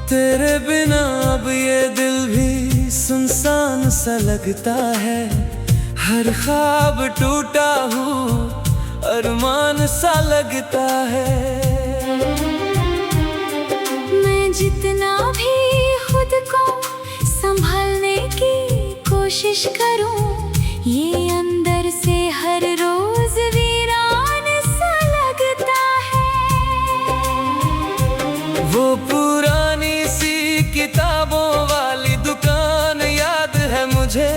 तेरे बिना अब ये दिल भी सुनसान सा लगता है। हर ख्वाब टूटा हूँ अरमान सा लगता है। मैं जितना भी खुद को संभालने की कोशिश करूं, ये अंदर से हर रोज वीरान सा लगता है। वो पुरानी सी किताबों वाली दुकान याद है मुझे,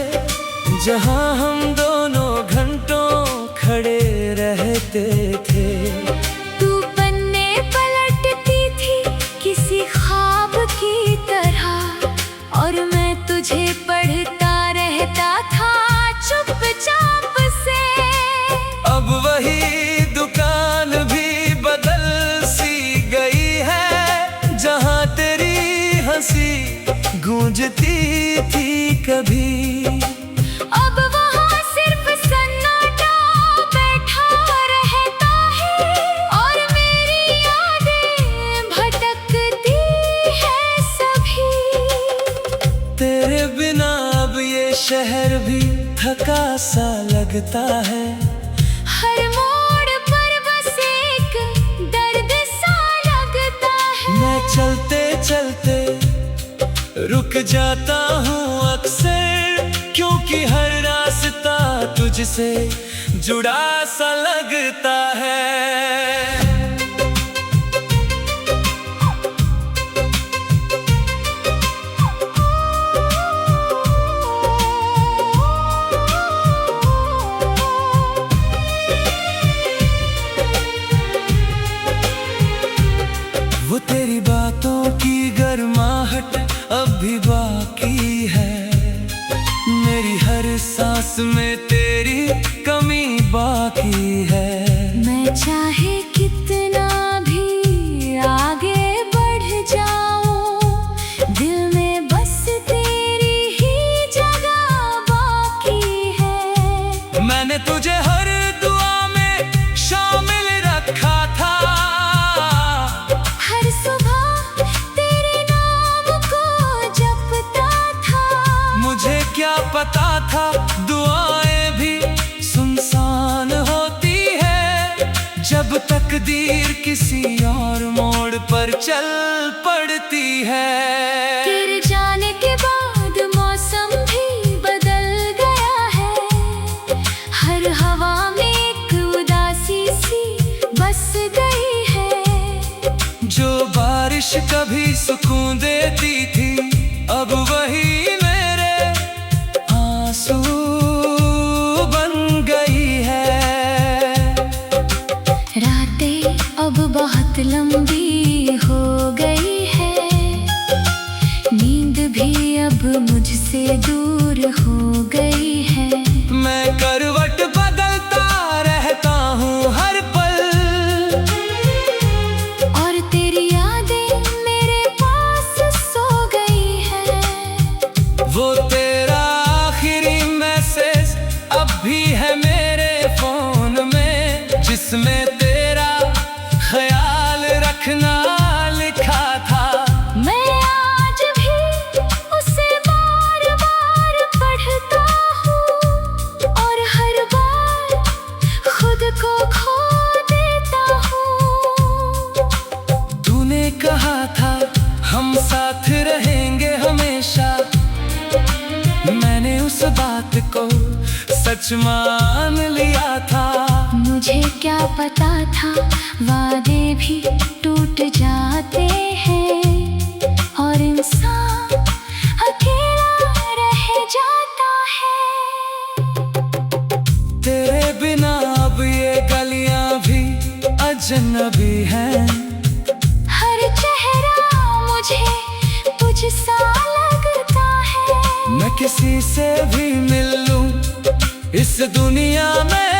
जहाँ हम दोनों घंटों खड़े रहते थे। तू पन्ने पलटती थी किसी ख्वाब की तरह, और मैं तुझे पढ़ता रहता था चुपचाप से। अब वही दुकान भी बदल सी गई है, जहाँ तेरी हंसी गूंजती थी कभी। अब वहाँ सिर्फ सन्नाटा बैठा रहता है, और मेरी यादें भटकती है सभी। तेरे बिना अब ये शहर भी थका सा लगता है। हर मोड़ पर बस एक दर्द सा लगता है। मैं चलते चलते रुक जाता हूँ अक्सर, क्योंकि हर रास्ता तुझसे जुड़ा सा लगता है। वो तेरी बातों की गर्माहट अब भी बाकी है। मेरी हर सांस में तेरी कमी बाकी है। मैं चाहे कितना भी आगे बढ़ जाऊं, दिल में बस तेरी ही जगह बाकी है। मैंने तुझे हर दुआ में शामिल रखा था। हर सुबह तेरे नाम को जपता था। मुझे क्या पता था दुआएं भी सुनसान होती है, जब तकदीर किसी और मोड़ पर चल पड़ती है। तेरे जाने के बाद मौसम भी बदल गया है। हर हवा में एक उदासी सी बस गई है। जो बारिश कभी सुकून देती थी, अब वही मेरे आंसू बन गई है। रातें अब बहुत लंबी हो गई है। नींद भी अब मुझसे दूर हो गई है। मैं करवट बदलता रहता हूँ हर पल, और तेरी यादें मेरे पास सो गई है। वो तेरा आखिरी मैसेज अब भी है मेरे फोन में, जिसमें तेरा ख्याल रखना लिखा था। मैं आज भी उसे बार बार पढ़ता हूँ, और हर बार खुद को खो देता हूँ। तूने कहा था हम साथ रहेंगे हमेशा, मैंने उस बात को सच मान लिया था। मुझे क्या पता था वादे भी टूट जाते हैं, और इंसान अकेला रह जाता है। तेरे बिना अब ये गलियां भी अजनबी हैं। हर चेहरा मुझे तुझ सा लगता है। मैं किसी से भी मिल लूं इस दुनिया में,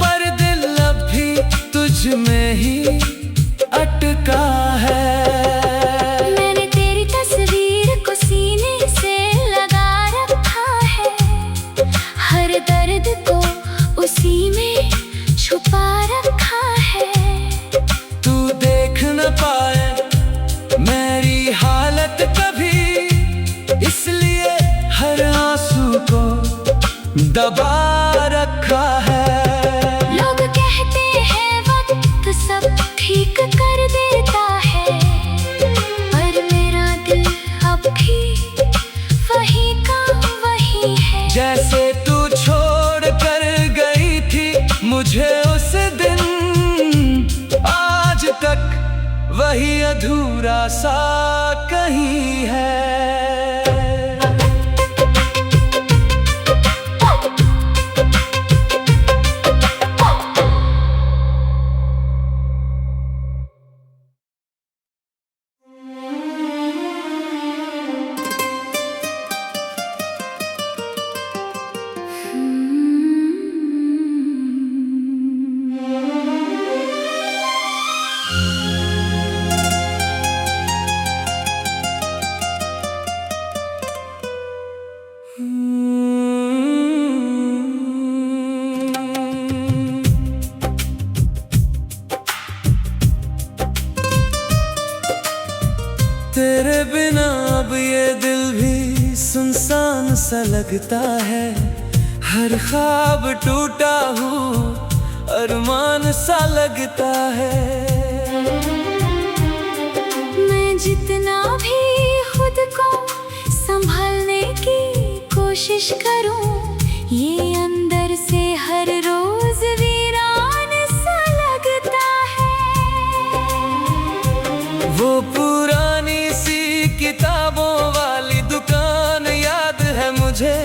पर दिल अब भी तुझ में ही अटका है। मैंने तेरी तस्वीर को सीने से लगा रखा है। हर दर्द को उसी में छुपा रखा है। तू देख न पाए मेरी अधूरा सा कहीं है। तेरे बिना अब ये दिल भी सुनसान सा लगता है। हर ख्वाब टूटा हूँ अरमान सा लगता है। मैं जितना भी खुद को संभालने की कोशिश करूं, ये अंदर से हर रोज वीरान सा लगता है। वो पुरानी सी किताबों वाली दुकान याद है मुझे,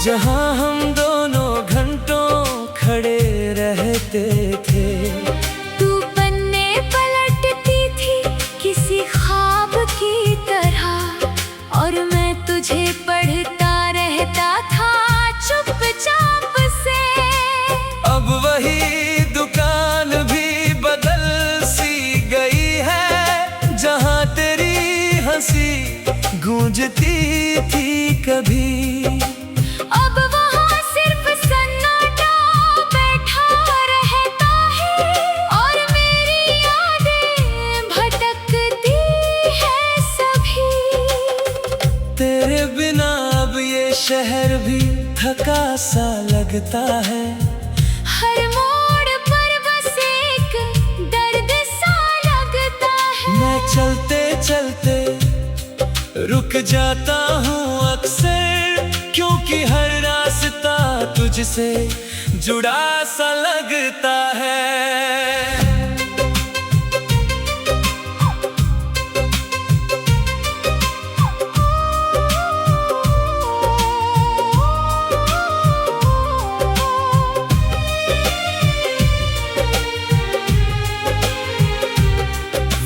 जहाँ हम दोनों घंटों खड़े रहते थे। तू पन्ने पलटती थी किसी ख्वाब की तरह, और मैं तुझे पढ़ता रहता था चुपचाप से। अब वही दुकान भी बदल सी गई है, जहाँ तेरी हंसी गूंजती थी कभी। अब वहाँ सिर्फ सन्नाटा बैठा रहता है, और मेरी यादें भटकती है सभी। तेरे बिना अब ये शहर भी थका सा लगता है। हर मोड़ पर बस एक दर्द सा लगता है। मैं चलते चलते रुक जाता हूँ अक्सर, क्योंकि हर रास्ता तुझसे जुड़ा सा लगता है।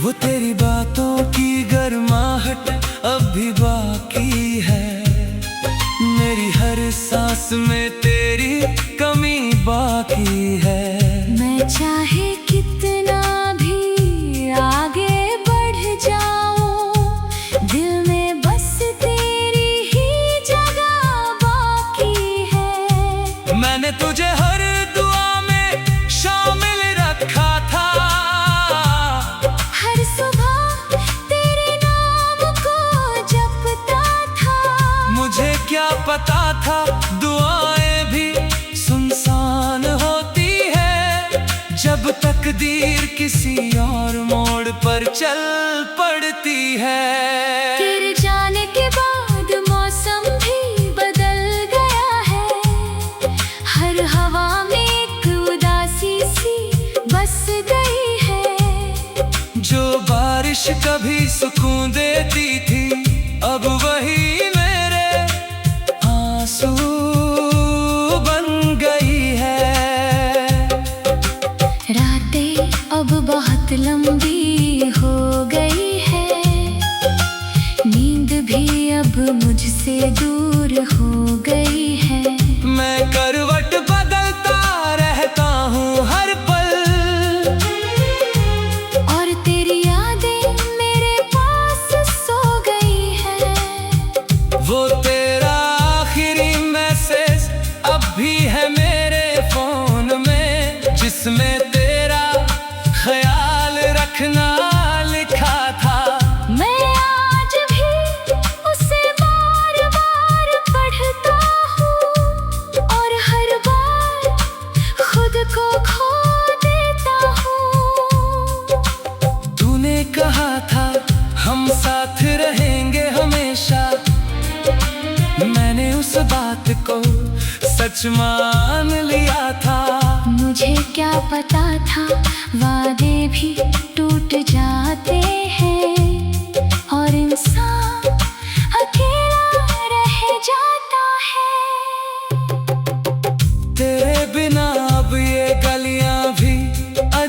वो तेरी बातों की गर्माहट अब भी बाकी है। मेरी हर सांस में तेरी कमी बाकी है। मैं चाहे कितना भी आगे बढ़ जाऊं, दिल में बस तेरी ही जगह बाकी है। मैंने तुझे हर दुआ में शामिल रखा था। हर सुबह तेरे नाम को जपता था। मुझे क्या पता था दुआएं भी सुनसान होती है, जब तकदीर किसी और मोड़ पर चल पड़ती है। तेरे जाने के बाद मौसम भी बदल गया है। हर हवा में एक उदासी सी बस गई है। जो बारिश कभी सुकून देती थी, अब वही मेरे आंसू बन गई है। रातें अब बहुत लंबी हो गई है। नींद भी अब मुझसे दूर हो गई है। मैं करवट बदलता रहता हूँ हर पल, और तेरी यादें मेरे पास सो गई है। वो तेरा आखिरी मैसेज अब भी है मेरे फोन में, जिसमें तेरा ख्याल रखना लिखा था। मैं आज भी उसे बार बार पढ़ता हूँ, और हर बार खुद को खो देता हूँ। तूने कहा था हम साथ रहेंगे हमेशा, मैंने उस बात को सच मान लिया था। मुझे क्या पता था वादे भी टूट जाते हैं।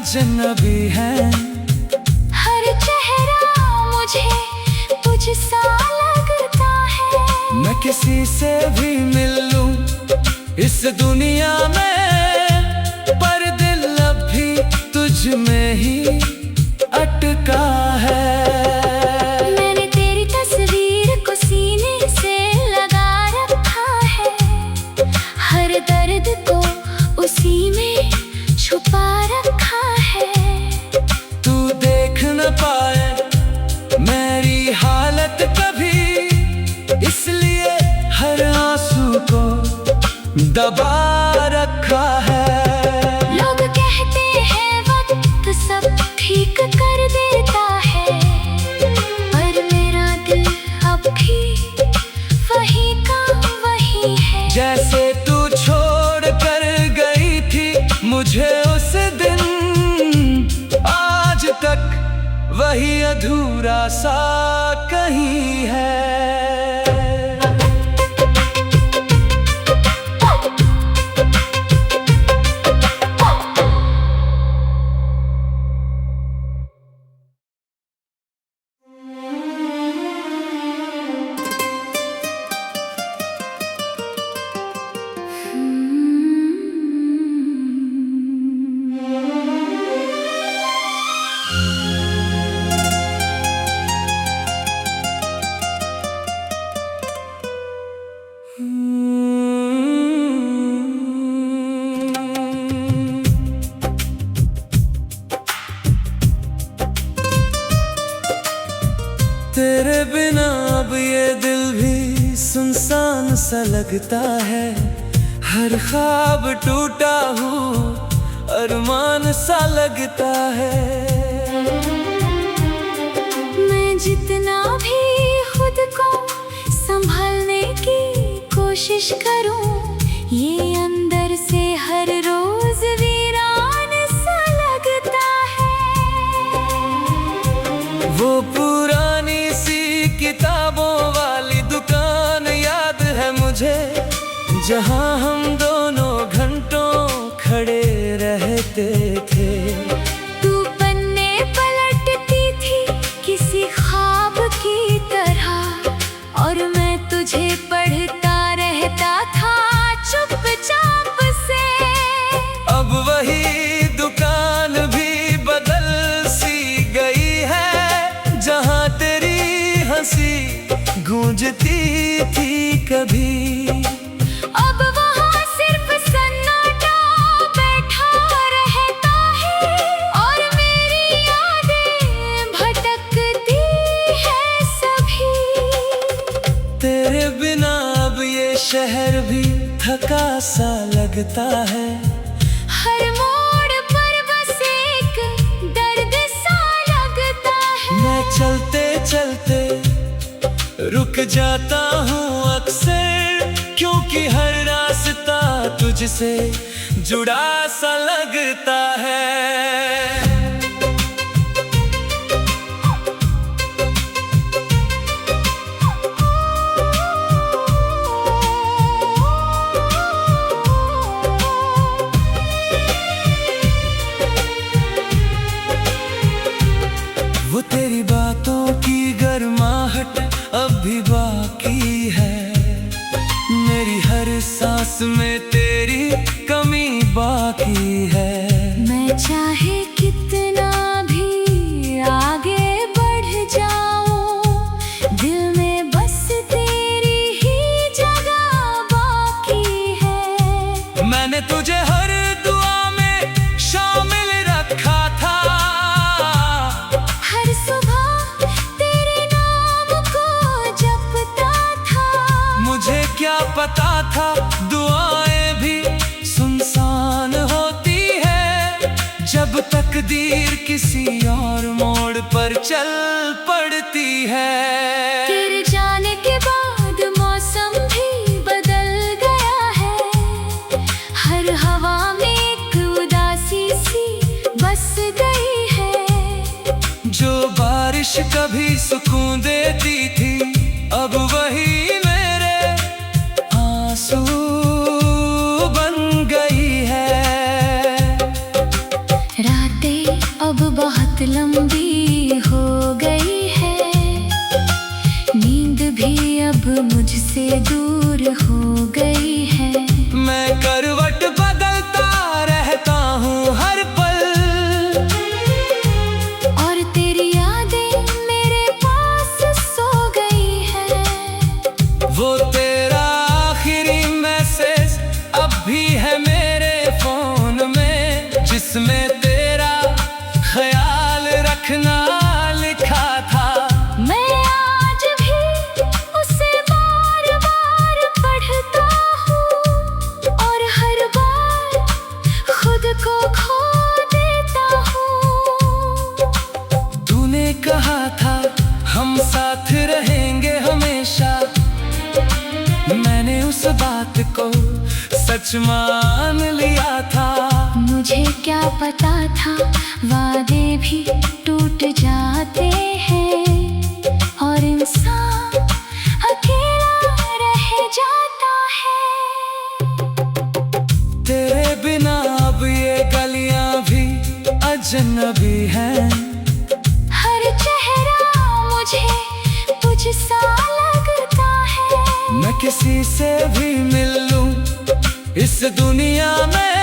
अजनबी हैं। हर चेहरा मुझे तुझसा लगता है। मैं किसी से भी मिल लूं इस दुनिया में, पर दिल अब भी तुझ में ही अटका है। मैंने तेरी तस्वीर को सीने से लगा रखा है। हर दर्द को उसी में छुपा रखा है। तू देख न पाए मेरी हालत कभी, इसलिए हर आंसू को दबा रखा है। लोग कहते हैं वक्त सब ठीक कर देता है, पर मेरा दिल अब भी वही का वही है। जैसे तू छोड़ कर गई थी मुझे उस दिन, आज तक वही अधूरा सा कहीं है। तेरे बिना अब ये दिल भी सुनसान सा लगता है। हर ख्वाब टूटा हूँ अरमान सा लगता है। मैं जितना भी खुद को संभालने की कोशिश करूं, ये अंदर से हर रोज वीरान सा लगता है। वो पुरानी सी किताबों वाली दुकान याद है मुझे, जहाँ हम दोनों घंटों खड़े रहते थे। तू पन्ने पलटती थी किसी ख्वाब की तरह, और मैं तुझे पढ़ता रहता था चुपचाप से। अब वही दुकान भी बदल सी गई है, जहाँ तेरी हंसी गूंजती थी कभी। अब वहाँ सिर्फ सन्नाटा बैठा रहता है, और मेरी यादें भटकती है सभी। तेरे बिना अब ये शहर भी थका सा लगता है। हर मोड़ पर बस एक दर्द सा लगता है। मैं चलते चलते रुक जाता हूँ अक्सर, क्योंकि हर रास्ता तुझसे जुड़ा सा लगता है। वो तेरी बातों की गर्माहट अब भी बाकी है। मेरी हर सांस में तेरी कमी बाकी है। मैं चाहे कितना भी आगे बढ़ जाऊं, दिल में बस तेरी ही जगह बाकी है। मैंने तुझे हर दुआ में शामिल रखा था। हर सुबह तेरे नाम को जपता था। मुझे क्या पता था दुआएं भी सुनसान होती है, जब तकदीर किसी और मोड़ पर चल पड़ती है। तेरे जाने के बाद मौसम भी बदल गया है। हर हवा में एक उदासी सी बस गई है। जो बारिश कभी सुकून देती थी, अब वही मेरे आंसू बन गई है। रातें बात को सच मान लिया था। मुझे क्या पता था वादे भी टूट जाते हैं और इंसान अकेला रह जाता है। तेरे बिना अब ये गलियां भी अजनबी हैं। हर चेहरा मुझे तुझसा लगता है। मैं किसी से भी मिल लूं इस दुनिया में,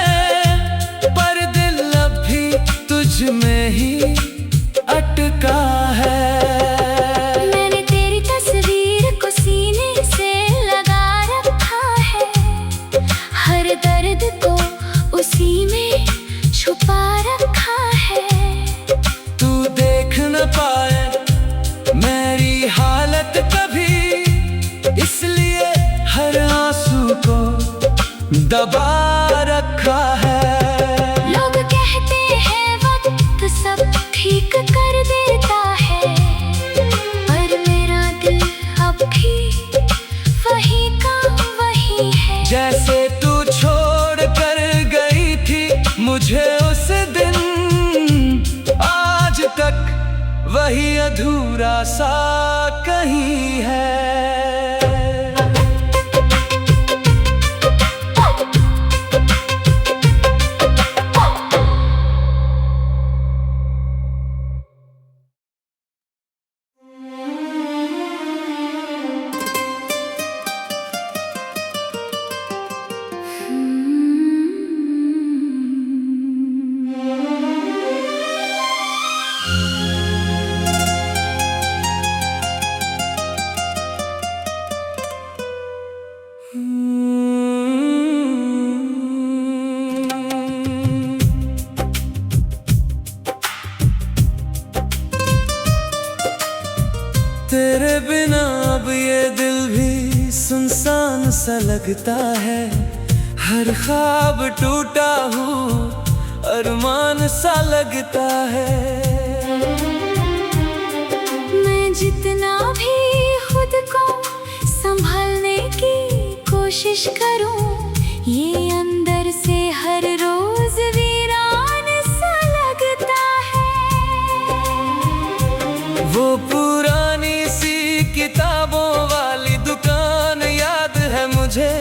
पर दिल अब भी तुझ में ही अटका है। मैंने तेरी तस्वीर को सीने से लगा रखा है, हर दर्द को उसी में छुपा रखा है। तू देख न पाए मेरी हालत कभी, इसलिए हर आंसू को दबा रखा है। लोग कहते हैं वक्त सब ठीक कर देता है, पर मेरा दिल अब भी वही का वही है। जैसे तू छोड़ कर गई थी मुझे उस दिन, आज तक वही अधूरा सा कहीं है। तेरे बिना अब ये दिल भी सुनसान सा लगता है। हर ख्वाब टूटा हूँ अरमान सा लगता है। मैं जितना भी खुद को संभालने की कोशिश करूं, ये अंदर से हर रोज वीरान सा लगता है। वो पुरानी सी किताबों वाली दुकान याद है मुझे,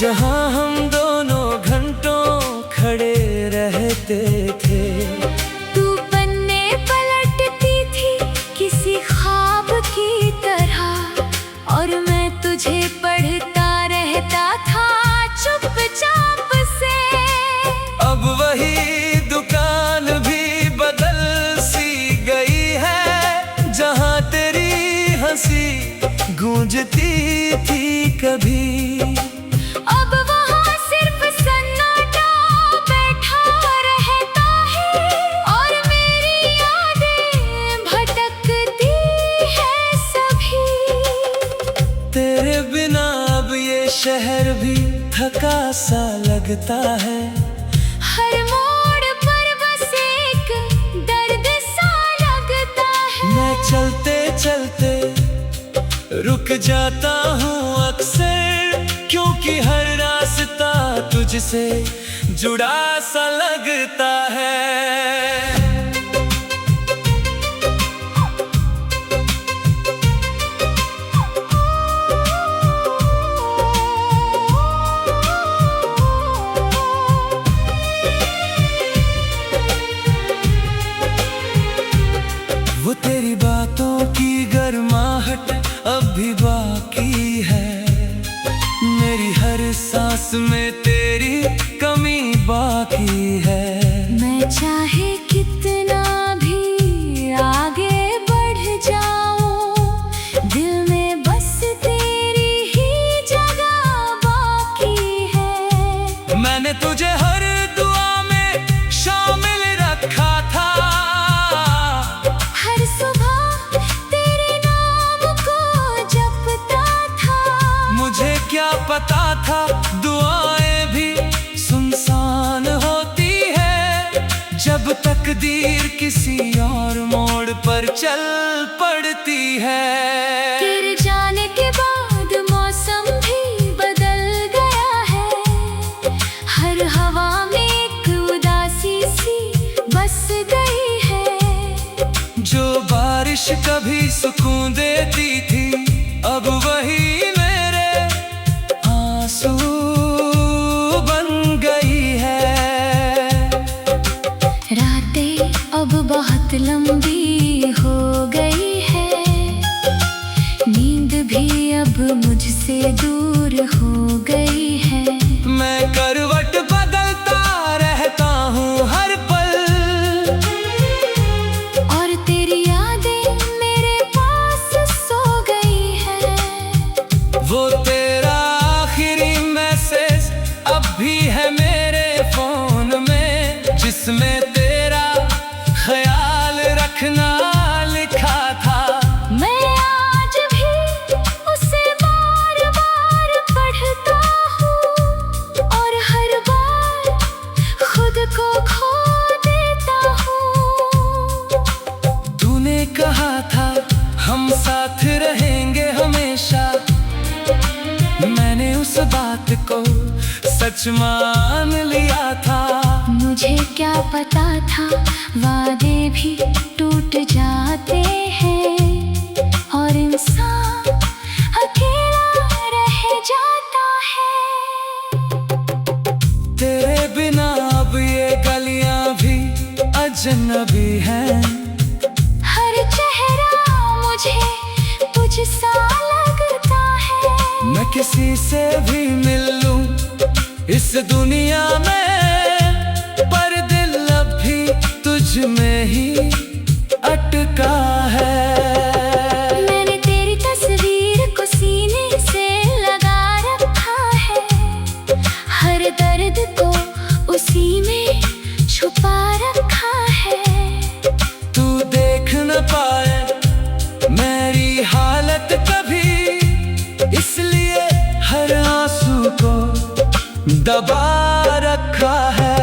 जहाँ हम दोनों घंटों खड़े रहते थे। तू पन्ने पलटती थी किसी ख्वाब की तरह, और मैं तुझे पढ़ता रहता था चुपचाप से। अब वही दुकान भी बदल सी गई है, जहाँ तेरी हंसी गूंजती थी कभी। अब वहाँ सिर्फ सन्नाटा बैठा रहता है, और मेरी यादें भटकती है सभी। तेरे बिना अब ये शहर भी थका सा लगता है। हर मोड़ पर बस एक दर्द सा लगता है। मैं चलते चलते रुक जाता हूँ अक्सर, क्योंकि हर रास्ता तुझसे जुड़ा सा लगता है। वो तेरी बातों की गर्माहट अब भी बाकी है। मेरी हर सांस में तेरी कमी बाकी है। मैं चाहे कितना भी आगे बढ़ जाऊं, दिल में बस तेरी ही जगह बाकी है। मैंने तुझे हर दुआ में शामिल रखा था। हर सुबह तेरे नाम को जपता था। मुझे क्या पता था दुआएं भी सुनसान होती है, जब तकदीर किसी और मोड़ पर चल पड़ती है। तेरे जाने के बाद मौसम भी बदल गया। बारिश कभी सुकून देती थी, अब वही मेरे आंसू बन गई है। रातें अब बहुत लंबी हो गई है, नींद भी अब मुझसे दूर हो गई है। मैं करवट बदलता रहता हूँ हर पल, और तेरी यादें मेरे पास सो गई है। वो तेरा आखिरी मैसेज अब भी है मेरे फोन में, जिसमें तेरा ख्याल रखना लिखा था। मैं आज भी उसे बार बार पढ़ता हूँ, और हर बार खुद को खो देता हूँ। तूने कहा था हम साथ रहेंगे हमेशा, मैंने उस बात को सच मान लिया था। मुझे क्या पता था वादे भी टूट जाते हैं, और इंसान अकेला रह जाता है। तेरे बिना अब ये गलियां भी अजनबी हैं। हर चेहरा मुझे तुझसा लगता है। मैं किसी से भी मिल लूं इस दुनिया में, पर दिल अब भी तुझ में ही अटका है। मैंने तेरी तस्वीर को सीने से लगा रखा है, हर दर्द को उसी में छुपा रखा है। तू देख न पाए मेरी हालत कभी, इसलिए हर आंसू को दबा रखा है।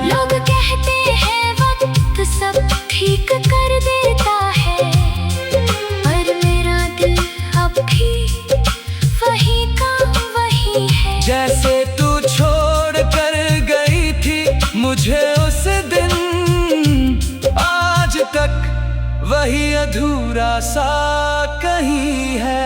लोग कहते हैं वक्त सब ठीक कर देता है, पर मेरा दिल अब भी वही का वही है। जैसे तू छोड़ कर गई थी मुझे उस दिन, आज तक वही अधूरा सा कहीं है।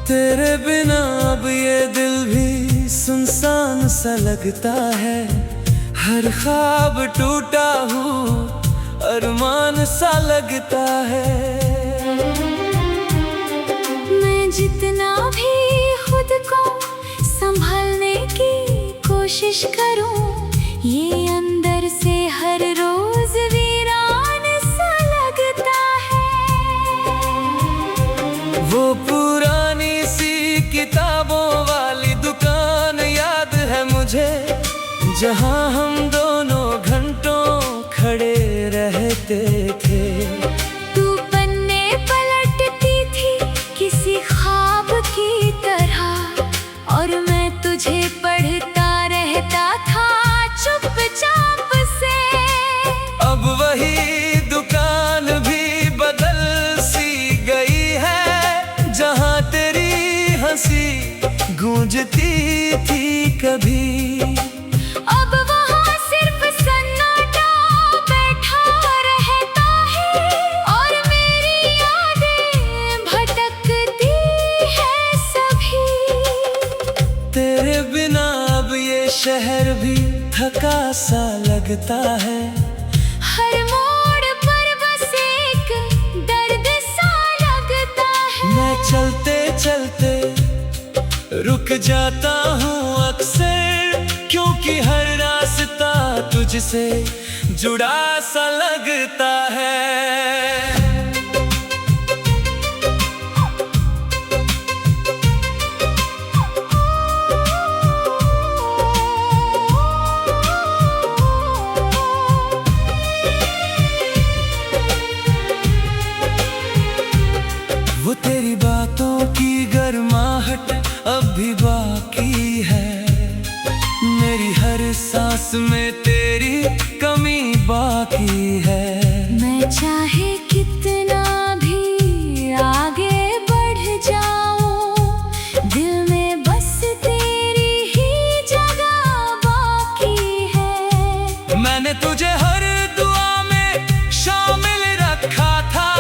तेरे बिना अब ये दिल भी सुनसान सा लगता है। हर ख्वाब टूटा हूँ अरमान सा लगता है। मैं जितना भी खुद को संभालने की कोशिश करूं, ये अंदर से हर रोज वीरान सा लगता है। वो पुरानी सी किताबों वाली दुकान याद है मुझे, जहाँ हम दोनों घंटों खड़े रहते थे। तू पन्ने पलटती थी किसी ख्वाब की तरह, और मैं तुझे पढ़ता रहता था चुपचाप से। अब वही दुकान भी बदल सी गई है, जहाँ तेरी हंसी गूंजती थी कभी। अब वहाँ सिर्फ सन्नाटा बैठा रहता है, और मेरी यादें भटकती है सभी। तेरे बिना अब ये शहर भी थका सा लगता है। हर मोड़ पर बस एक दर्द सा लगता है। मैं चलते चलते रुक जाता हूँ अक्सर, क्योंकि हर रास्ता तुझसे जुड़ा सा लगता है। बातों की गर्माहट अब भी बाकी है। मेरी हर सांस में तेरी कमी बाकी है। मैं चाहे कितना भी आगे बढ़ जाऊं, दिल में बस तेरी ही जगह बाकी है। मैंने तुझे हर दुआ में शामिल रखा था,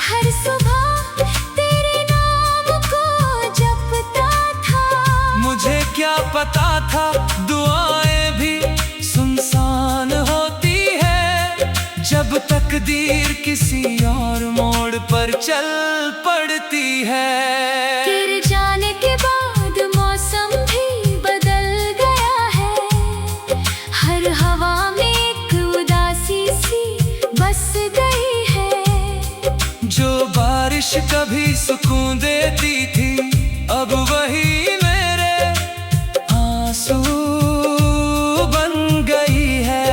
हर सुबह तेरे नाम को जपता था। मुझे क्या पता था दुआएं भी सुनसान होती है, जब तकदीर किसी और मोड़ पर चल पड़ती है। तेरे जाने के बाद मौसम भी बदल गया है, हर हवा में एक उदासी सी बस गई है। जो बारिश कभी सुकून देती थी, अब वही मेरे आंसू बन गई है।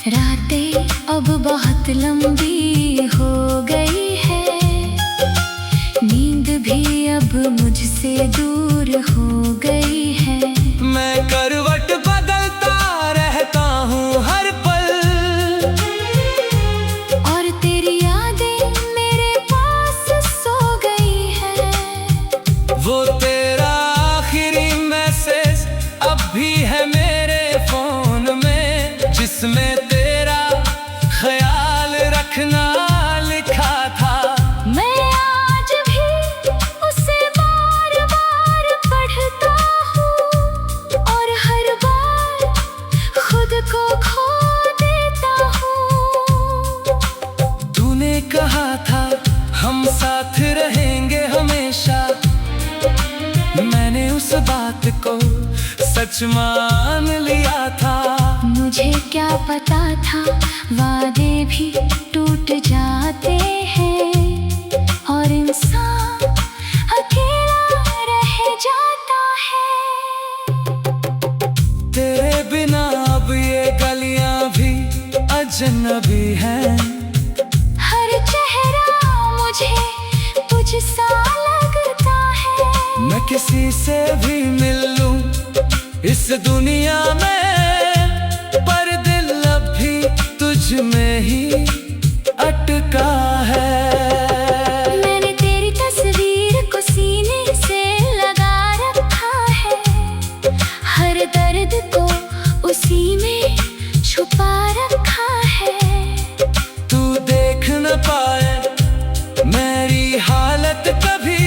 रातें अब बहुत लंबी हो गई है, नींद भी अब मुझसे दूर हो गई है। मैं करवट बदलता रहता हूँ हर पल, और तेरी यादें मेरे पास सो गई है। वो तेरा आखिरी मैसेज अब भी है मेरे फोन में, जिसमें तेरा ख्याल रखना लिखा था। मैं आज भी उसे बार बार पढ़ता हूँ, और हर बार खुद को खो देता हूँ। तूने कहा था हम साथ रहेंगे हमेशा, मैंने उस बात को सच मान लिया था। मुझे क्या पता था वादे भी टूट जाते हैं, और इंसान अकेला रह जाता है। तेरे बिना अब ये गलियां भी अजनबी हैं। हर चेहरा मुझे तुझसा लगता है। मैं किसी से भी मिल लूं इस दुनिया में, पर दिल अब भी तुझ में ही अटका है। मैंने तेरी तस्वीर को सीने से लगा रखा है, हर दर्द को उसी में छुपा रखा है। तू देख न पाए मेरी हालत कभी,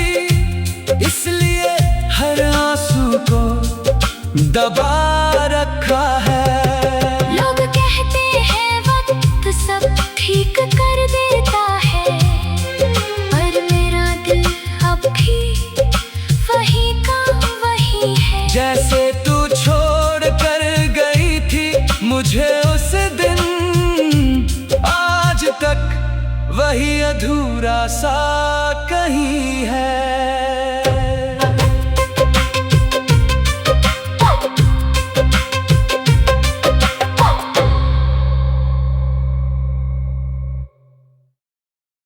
इसलिए हर आंसू को दबा रखा है। लोग कहते हैं वक्त सब ठीक कर देता है, पर मेरा दिल अब भी वही का वही है। जैसे तू छोड़ कर गई थी मुझे उस दिन, आज तक वही अधूरा सा कहीं है।